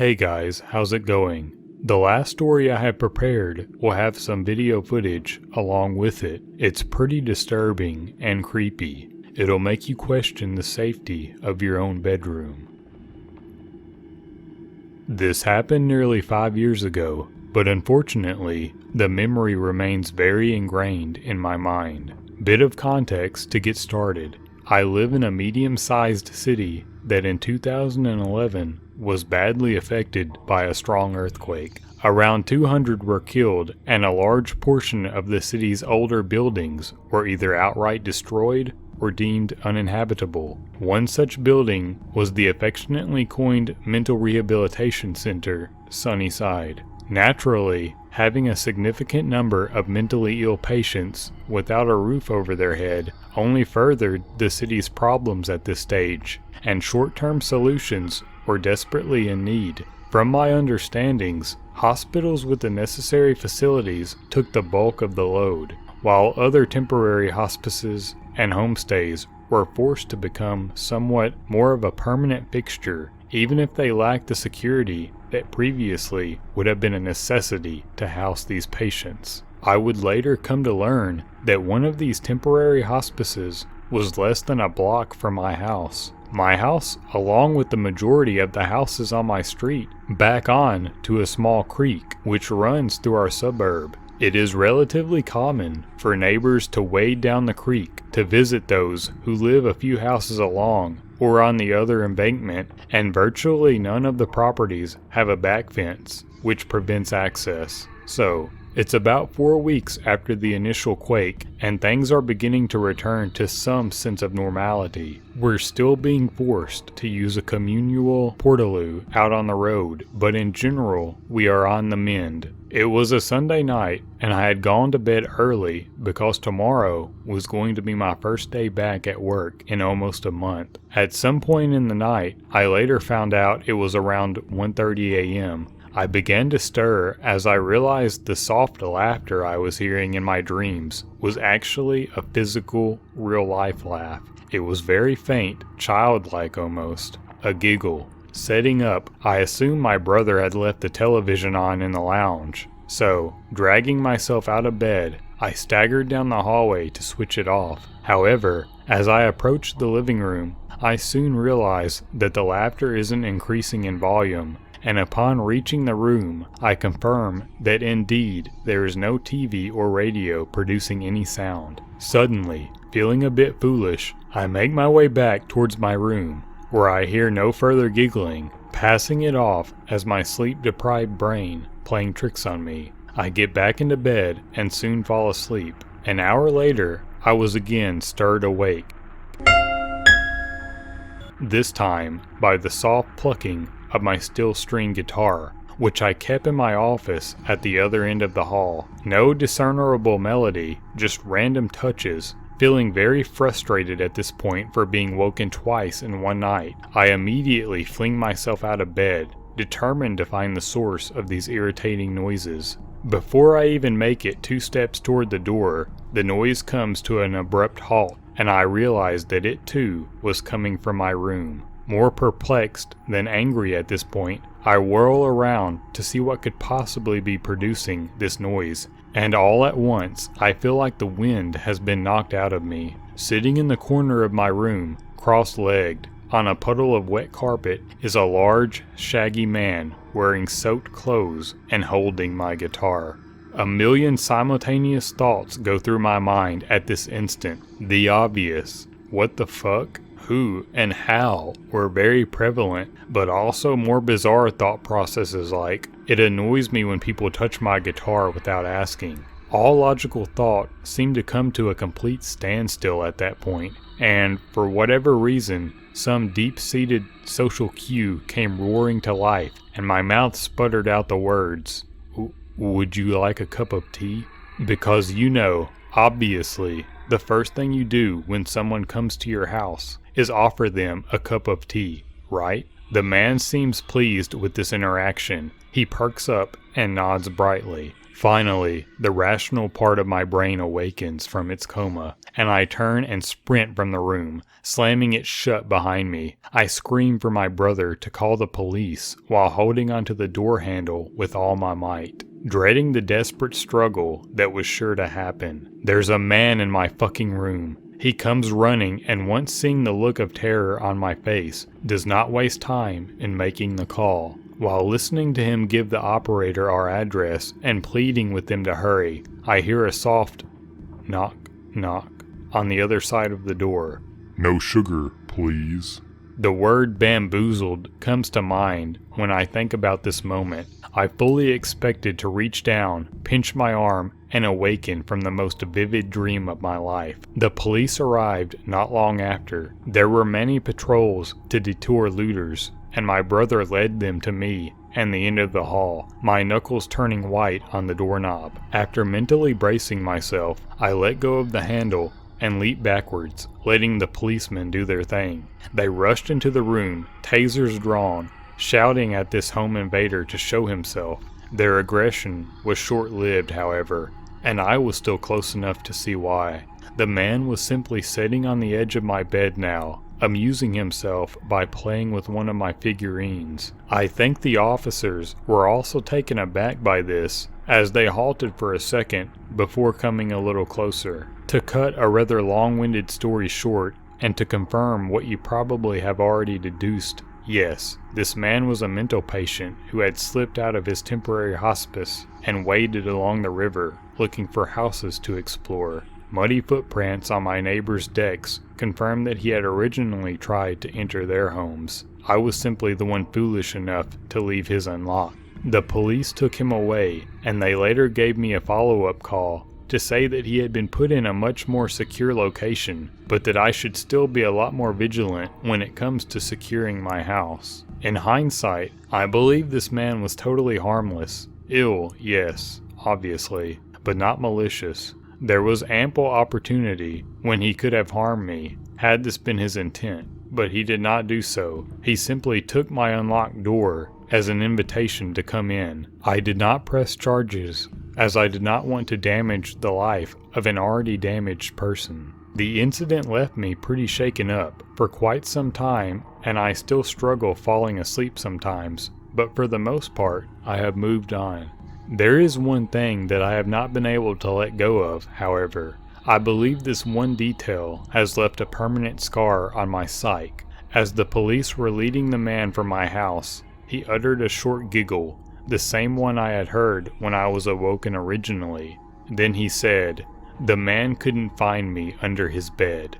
Hey guys, how's it going? The last story I have prepared will have some video footage along with it. It's pretty disturbing and creepy. It'll make you question the safety of your own bedroom. This happened nearly 5 years ago, but unfortunately, the memory remains very ingrained in my mind. Bit of context to get started. I live in a medium-sized city that in 2011 was badly affected by a strong earthquake. Around 200 were killed, and a large portion of the city's older buildings were either outright destroyed or deemed uninhabitable. One such building was the affectionately coined Mental Rehabilitation Center, Sunnyside. Naturally, having a significant number of mentally ill patients without a roof over their head only furthered the city's problems at this stage, and short-term solutions were desperately in need. From my understandings, hospitals with the necessary facilities took the bulk of the load, while other temporary hospices and homestays were forced to become somewhat more of a permanent fixture, even if they lacked the security that previously would have been a necessity to house these patients. I would later come to learn that one of these temporary hospices was less than a block from my house. My house, along with the majority of the houses on my street, back on to a small creek which runs through our suburb. It is relatively common for neighbors to wade down the creek to visit those who live a few houses along or on the other embankment, and virtually none of the properties have a back fence, which prevents access. So, it's about 4 weeks after the initial quake, and things are beginning to return to some sense of normality. We're still being forced to use a communal portaloo out on the road, but in general, we are on the mend. It was a Sunday night, and I had gone to bed early because tomorrow was going to be my first day back at work in almost a month. At some point in the night, I later found out it was around 1:30 a.m., I began to stir as I realized the soft laughter I was hearing in my dreams was actually a physical, real-life laugh. It was very faint, childlike almost, a giggle. Setting up, I assumed my brother had left the television on in the lounge, so, dragging myself out of bed, I staggered down the hallway to switch it off. However, as I approached the living room, I soon realized that the laughter isn't increasing in volume, and upon reaching the room, I confirm that indeed there is no TV or radio producing any sound. Suddenly, feeling a bit foolish, I make my way back towards my room, where I hear no further giggling, passing it off as my sleep-deprived brain playing tricks on me. I get back into bed and soon fall asleep. An hour later, I was again stirred awake, this time by the soft plucking of my steel-string guitar, which I kept in my office at the other end of the hall. No discernible melody, just random touches. Feeling very frustrated at this point for being woken twice in one night, I immediately fling myself out of bed, determined to find the source of these irritating noises. Before I even make it 2 steps toward the door, the noise comes to an abrupt halt, and I realize that it too was coming from my room. More perplexed than angry at this point, I whirl around to see what could possibly be producing this noise, and all at once I feel like the wind has been knocked out of me. Sitting in the corner of my room, cross-legged, on a puddle of wet carpet, is a large, shaggy man wearing soaked clothes and holding my guitar. A million simultaneous thoughts go through my mind at this instant. The obvious, what the fuck, who, and how were very prevalent, but also more bizarre thought processes like, it annoys me when people touch my guitar without asking. All logical thought seemed to come to a complete standstill at that point, and for whatever reason, some deep-seated social cue came roaring to life, and my mouth sputtered out the words, "Would you like a cup of tea?" Because obviously, the first thing you do when someone comes to your house is offer them a cup of tea, right? The man seems pleased with this interaction. He perks up and nods brightly. Finally, the rational part of my brain awakens from its coma, and I turn and sprint from the room, slamming it shut behind me. I scream for my brother to call the police while holding onto the door handle with all my might, dreading the desperate struggle that was sure to happen. There's a man in my fucking room. He comes running, and once seeing the look of terror on my face, does not waste time in making the call. While listening to him give the operator our address and pleading with them to hurry, I hear a soft knock, knock on the other side of the door. No sugar, please. The word bamboozled comes to mind when I think about this moment. I fully expected to reach down, pinch my arm, and awaken from the most vivid dream of my life. The police arrived not long after. There were many patrols to deter looters, and my brother led them to me and the end of the hall, my knuckles turning white on the doorknob. After mentally bracing myself, I let go of the handle and leaped backwards, letting the policemen do their thing. They rushed into the room, tasers drawn, shouting at this home invader to show himself. Their aggression was short-lived, however, and I was still close enough to see why. The man was simply sitting on the edge of my bed now, amusing himself by playing with one of my figurines. I think the officers were also taken aback by this, as they halted for a second before coming a little closer. To cut a rather long-winded story short, and to confirm what you probably have already deduced, yes, this man was a mental patient who had slipped out of his temporary hospice and waded along the river looking for houses to explore. Muddy footprints on my neighbors' decks confirmed that he had originally tried to enter their homes. I was simply the one foolish enough to leave his unlocked. The police took him away, and they later gave me a follow-up call to say that he had been put in a much more secure location, but that I should still be a lot more vigilant when it comes to securing my house. In hindsight, I believe this man was totally harmless. Ill, yes, obviously, but not malicious. There was ample opportunity when he could have harmed me, had this been his intent, but he did not do so. He simply took my unlocked door as an invitation to come in. I did not press charges, as I did not want to damage the life of an already damaged person. The incident left me pretty shaken up for quite some time, and I still struggle falling asleep sometimes, but for the most part, I have moved on. There is one thing that I have not been able to let go of, however. I believe this one detail has left a permanent scar on my psyche. As the police were leading the man from my house, he uttered a short giggle, the same one I had heard when I was awoken originally. Then he said, "The man couldn't find me under his bed."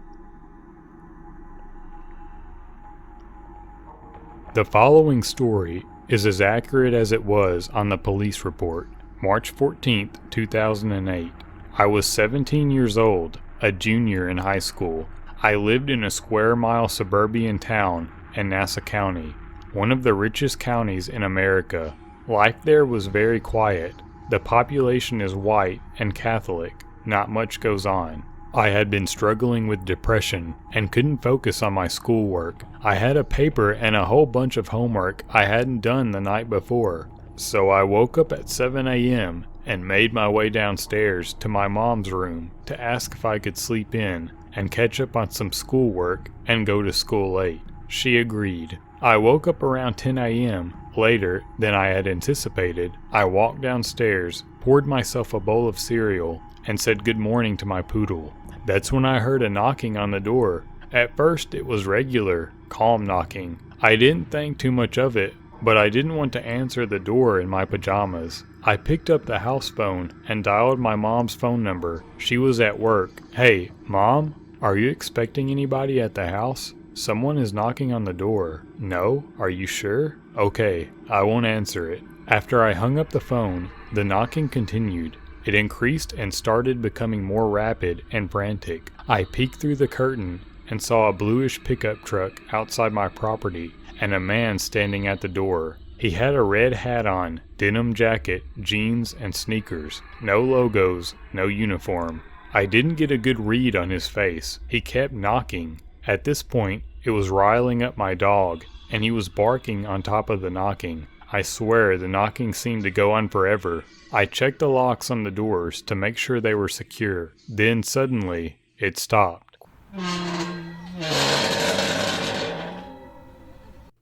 The following story is as accurate as it was on the police report. March 14th, 2008. I was 17 years old, a junior in high school. I lived in a square-mile suburban town in Nassau County, one of the richest counties in America. Life there was very quiet. The population is white and Catholic. Not much goes on. I had been struggling with depression and couldn't focus on my schoolwork. I had a paper and a whole bunch of homework I hadn't done the night before. So I woke up at 7 a.m. and made my way downstairs to my mom's room to ask if I could sleep in and catch up on some schoolwork and go to school late. She agreed. I woke up around 10 a.m. Later than I had anticipated. I walked downstairs, poured myself a bowl of cereal, and said good morning to my poodle. That's when I heard a knocking on the door. At first it was regular, calm knocking. I didn't think too much of it, but I didn't want to answer the door in my pajamas. I picked up the house phone and dialed my mom's phone number. She was at work. "Hey, Mom, are you expecting anybody at the house? Someone is knocking on the door." "No? Are you sure?" "Okay, I won't answer it." After I hung up the phone, the knocking continued. It increased and started becoming more rapid and frantic. I peeked through the curtain and saw a bluish pickup truck outside my property and a man standing at the door. He had a red hat on, denim jacket, jeans, and sneakers. No logos, no uniform. I didn't get a good read on his face. He kept knocking. At this point, it was riling up my dog, and he was barking on top of the knocking. I swear the knocking seemed to go on forever. I checked the locks on the doors to make sure they were secure. Then suddenly, it stopped.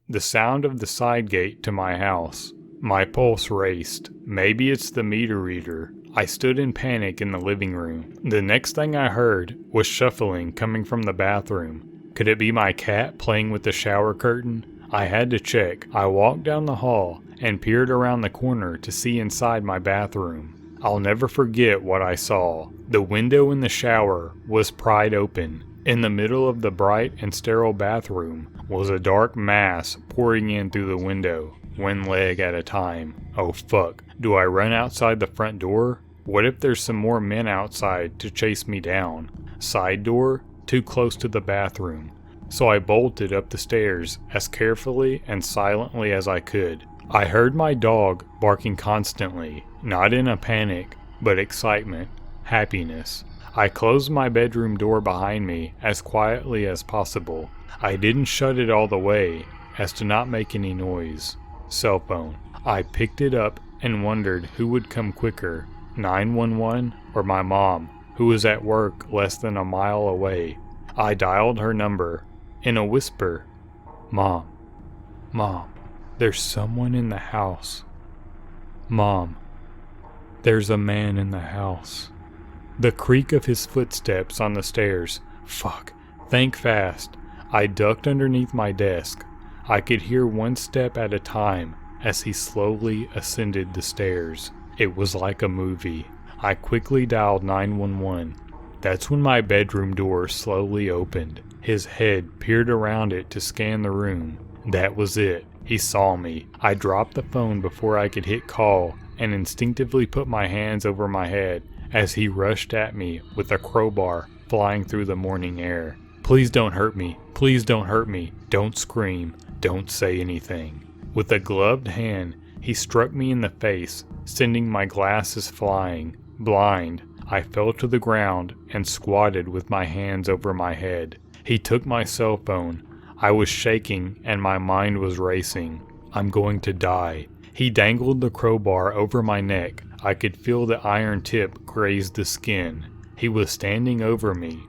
The sound of the side gate to my house. My pulse raced. Maybe it's the meter reader. I stood in panic in the living room. The next thing I heard was shuffling coming from the bathroom. Could it be my cat playing with the shower curtain? I had to check. I walked down the hall and peered around the corner to see inside my bathroom. I'll never forget what I saw. The window in the shower was pried open. In the middle of the bright and sterile bathroom was a dark mass pouring in through the window, one leg at a time. Oh fuck, do I run outside the front door? What if there's some more men outside to chase me down? Side door, too close to the bathroom. So I bolted up the stairs as carefully and silently as I could. I heard my dog barking constantly, not in a panic, but excitement, happiness. I closed my bedroom door behind me as quietly as possible. I didn't shut it all the way, as to not make any noise. Cell phone. I picked it up and wondered who would come quicker, 911 or my mom, who was at work less than a mile away. I dialed her number. In a whisper, Mom, there's someone in the house. Mom, there's a man in the house. The creak of his footsteps on the stairs. Fuck, think fast. I ducked underneath my desk. I could hear one step at a time as he slowly ascended the stairs. It was like a movie. I quickly dialed 911. That's when my bedroom door slowly opened. His head peered around it to scan the room. That was it. He saw me. I dropped the phone before I could hit call and instinctively put my hands over my head as he rushed at me with a crowbar flying through the morning air. Please don't hurt me. Please don't hurt me. Don't scream. Don't say anything. With a gloved hand, he struck me in the face, sending my glasses flying. Blind, I fell to the ground and squatted with my hands over my head. He took my cell phone. I was shaking and my mind was racing. I'm going to die. He dangled the crowbar over my neck. I could feel the iron tip graze the skin. He was standing over me.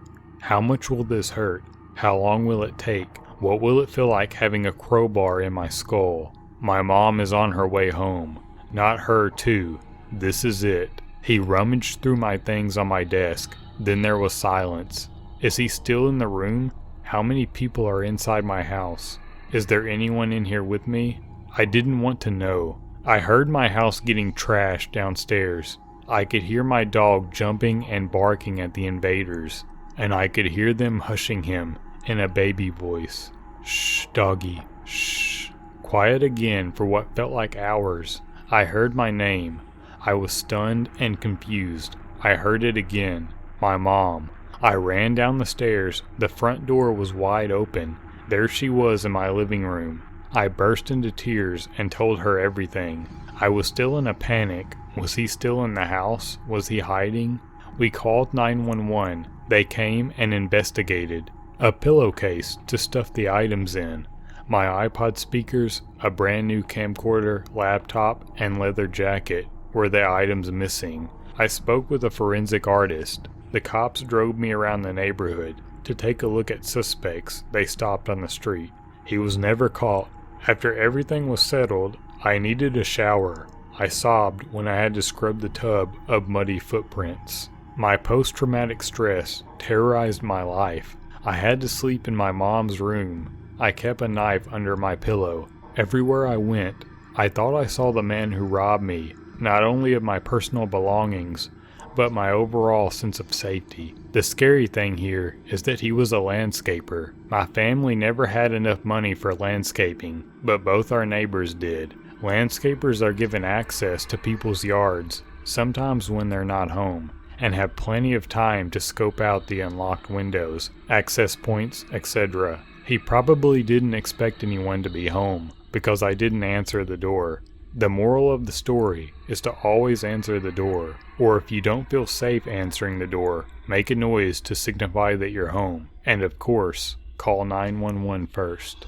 How much will this hurt? How long will it take? What will it feel like having a crowbar in my skull? My mom is on her way home. Not her too. This is it. He rummaged through my things on my desk. Then there was silence. Is he still in the room? How many people are inside my house? Is there anyone in here with me? I didn't want to know. I heard my house getting trashed downstairs. I could hear my dog jumping and barking at the invaders, and I could hear them hushing him in a baby voice. Shh, doggy, shh. Quiet again for what felt like hours. I heard my name. I was stunned and confused. I heard it again. My mom. I ran down the stairs. The front door was wide open. There she was in my living room. I burst into tears and told her everything. I was still in a panic. Was he still in the house? Was he hiding? We called 911. They came and investigated. A pillowcase to stuff the items in. My iPod speakers, a brand new camcorder, laptop, and leather jacket were the items missing. I spoke with a forensic artist. The cops drove me around the neighborhood to take a look at suspects they stopped on the street. He was never caught. After everything was settled, I needed a shower. I sobbed when I had to scrub the tub of muddy footprints. My post-traumatic stress terrorized my life. I had to sleep in my mom's room. I kept a knife under my pillow. Everywhere I went, I thought I saw the man who robbed me, not only of my personal belongings, but my overall sense of safety. The scary thing here is that he was a landscaper. My family never had enough money for landscaping, but both our neighbors did. Landscapers are given access to people's yards, sometimes when they're not home, and have plenty of time to scope out the unlocked windows, access points, etc. He probably didn't expect anyone to be home, because I didn't answer the door. The moral of the story is to always answer the door, or if you don't feel safe answering the door, make a noise to signify that you're home, and of course, call 911 first.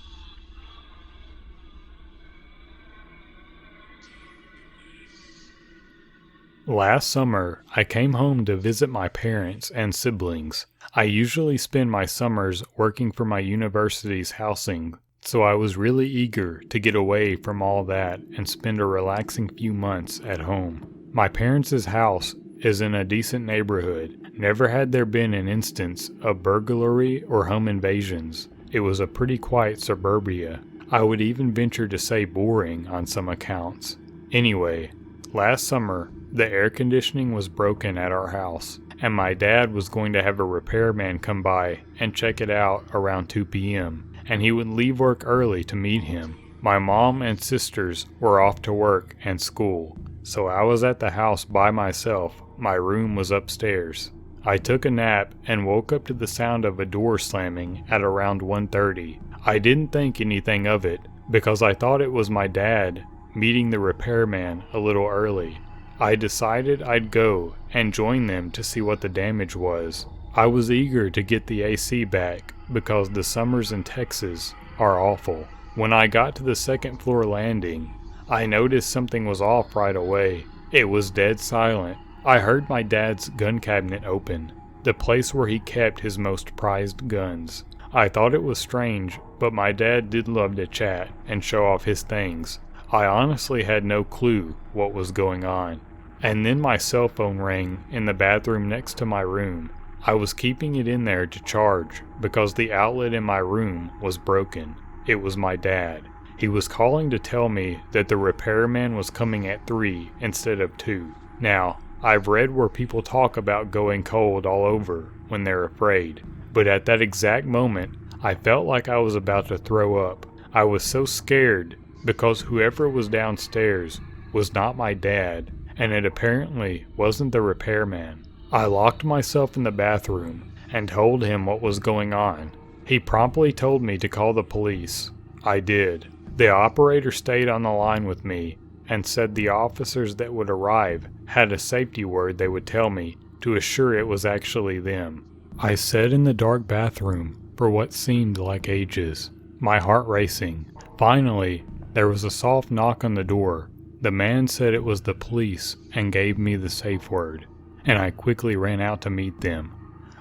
Last summer, I came home to visit my parents and siblings. I usually spend my summers working for my university's housing, so I was really eager to get away from all that and spend a relaxing few months at home. My parents' house is in a decent neighborhood. Never had there been an instance of burglary or home invasions. It was a pretty quiet suburbia. I would even venture to say boring on some accounts. Anyway, last summer, the air conditioning was broken at our house, and my dad was going to have a repairman come by and check it out around 2 p.m., and he would leave work early to meet him. My mom and sisters were off to work and school, so I was at the house by myself. My room was upstairs. I took a nap and woke up to the sound of a door slamming at around 1:30. I didn't think anything of it because I thought it was my dad meeting the repairman a little early. I decided I'd go and join them to see what the damage was. I was eager to get the AC back because the summers in Texas are awful. When I got to the second floor landing, I noticed something was off right away. It was dead silent. I heard my dad's gun cabinet open, the place where he kept his most prized guns. I thought it was strange, but my dad did love to chat and show off his things. I honestly had no clue what was going on. And then my cell phone rang in the bathroom next to my room. I was keeping it in there to charge because the outlet in my room was broken. It was my dad. He was calling to tell me that the repairman was coming at 3 instead of 2. Now, I've read where people talk about going cold all over when they're afraid, but at that exact moment, I felt like I was about to throw up. I was so scared because whoever was downstairs was not my dad, and it apparently wasn't the repairman. I locked myself in the bathroom and told him what was going on. He promptly told me to call the police. I did. The operator stayed on the line with me and said the officers that would arrive had a safety word they would tell me to assure it was actually them. I sat in the dark bathroom for what seemed like ages, my heart racing. Finally, there was a soft knock on the door. The man said it was the police and gave me the safe word, and I quickly ran out to meet them,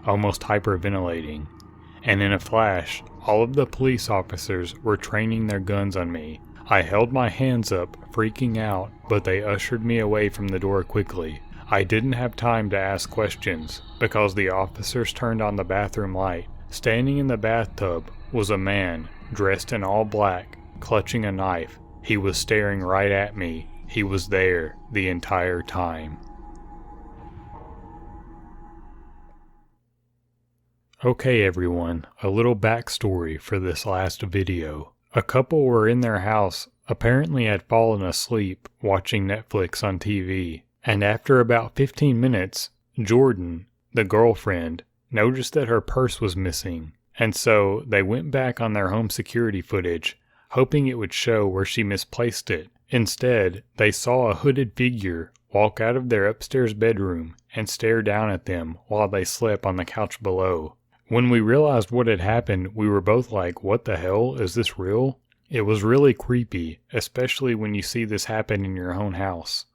almost hyperventilating. And in a flash, all of the police officers were training their guns on me. I held my hands up, freaking out, but they ushered me away from the door quickly. I didn't have time to ask questions because the officers turned on the bathroom light. Standing in the bathtub was a man dressed in all black, clutching a knife. He was staring right at me. He was there the entire time. Okay everyone, a little backstory for this last video. A couple were in their house, apparently had fallen asleep watching Netflix on TV, and after about 15 minutes, Jordan, the girlfriend, noticed that her purse was missing, and so they went back on their home security footage, hoping it would show where she misplaced it. Instead, they saw a hooded figure walk out of their upstairs bedroom and stare down at them while they slept on the couch below. When we realized what had happened, we were both like, what the hell? Is this real? It was really creepy, especially when you see this happen in your own house.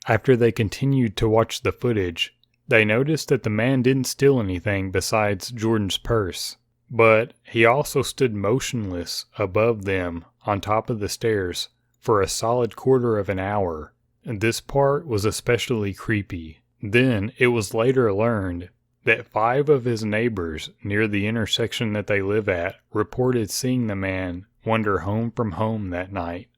After they continued to watch the footage, they noticed that the man didn't steal anything besides Jordan's purse, but he also stood motionless above them on top of the stairs for a solid quarter of an hour. And this part was especially creepy. Then it was later learned that 5 of his neighbors near the intersection that they live at reported seeing the man wander home from home that night.